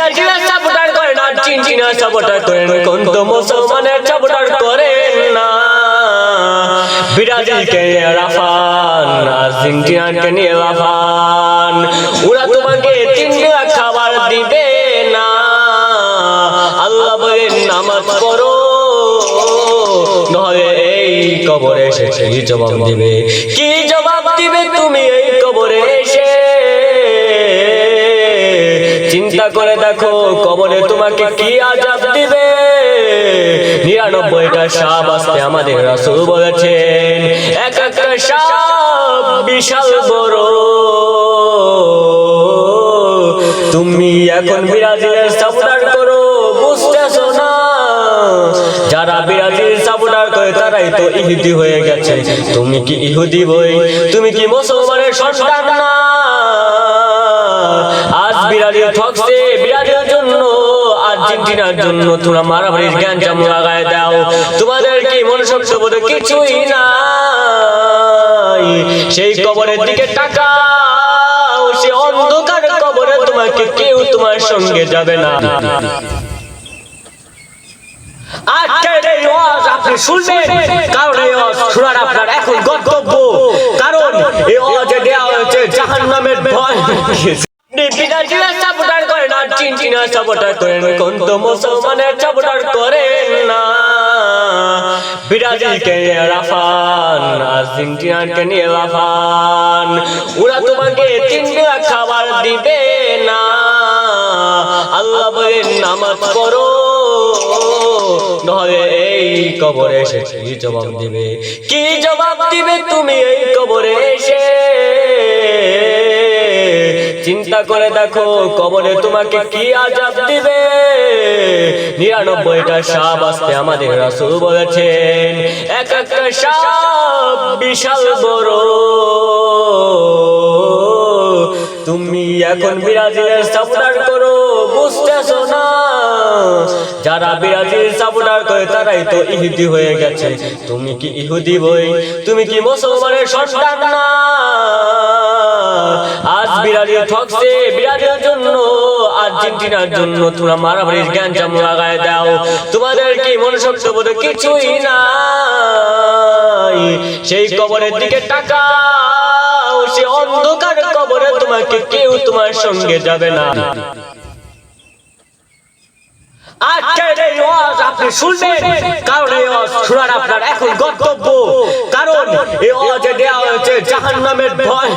বিরাজিরা supporter করেন Argentina supporter করেন, কোন তো মুসলমানের সাপোর্টার করেন না। ব্রাজিলকে নিয়ে লাফান, আর্জেন্টিনাকে নিয়ে লাফান, ওরা তোমাকে 3 বেলা খাবার দিবে না। আল্লাহ বলেন নামাজ পড়ো, নহলে এই কবরে এসে কি জবাব দিবে? কি জবাব দিবে তুমি এই কবরে এসে? চিন্তা করে দেখো কবরে তোমাকে কি আযাব দিবে। 99টা সাপ আসতে আমাদের রাসূল বলেছেন, এক একটা সাপ বিশাল বড়। তুমি এখন ব্রাজিলের সাপোর্টার করো, বুঝতেছো না? যারা ব্রাজিল সাপোর্টার করে তারাই তো ইহুদি হয়ে গেছে। তুমি কি ইহুদি বই? তুমি কি মুসলমানের সন্তান না? আজ ব্রাজিল ঠকছে, ব্রাজিলের জন্য আর্জেন্টিনার জন্য তোমরা মারামারির গ্যাঞ্জাম লাগায় দাও। তোমাদের কি মনুষ্যত্ব বলে কিছুই নাই। সেই কবরের দিকে তাকাও, সে অন্ধকার কবরে তোমাকে কেউ তোমার সঙ্গে যাবে না। আজকের এই ওয়াজ আপনি শুনবেন, কারণ এই ওয়াজ শোনার আপনার এখন কর্তব্য। কারণ এই ওয়াজে দেওয়া হয়েছে জাহান্নামের ভয়। ব্রাজিল সাপোর্টার করেন আর্জেন্টিনা সাপোর্টার করেন, কোন তো মুসলমানের সাপোর্টার করেন না। ব্রাজিলকে নিয়ে লাফান, আর্জেন্টিনাকে নিয়ে লাফান, ওরা তোমাকে 3 বেলা খাবার দিবে না। আল্লাহ বলেন নামাজ পড়ো, নহলে এই কবরে এসে কি জবাব দিবে? কি জবাব দিবে তুমি এই কবরে এসে? চিন্তা করে দেখো কবরে তোমাকে কি আযাব দিবে। 99টা সাপ আসতে আমাদের রাসূল বলেছেন, এক একটা সাপ বিশাল বড়। তুমি এখন ব্রাজিলের সাপোর্টার করো, বুঝতেছো না? যারা ব্রাজিল সাপোর্টার করে তারাই তো ইহুদি হয়ে গেছে। তুমি কি ইহুদি বই? তুমি কি মুসলমানের সন্তান না? আজ ব্রাজিল ঠকছে, ব্রাজিলের জন্য আর্জেন্টিনার জন্য তোমরা মারামারির গ্যাঞ্জাম লাগায় দাও। তোমাদের কি মনুষ্যত্ব বলে কিছুই নাই। সেই কবরের দিকে তাকাও, সে অন্ধকার কবরে তোমাকে কেউ তোমার সঙ্গে যাবে না। আজকের এই ওয়াজ আপনি শুনবেন, কারণ এই ওয়াজ শোনার আপনার এখন কর্তব্য। কারণ এই ওয়াজে দেওয়া হয়েছে জাহান্নামের ভয়।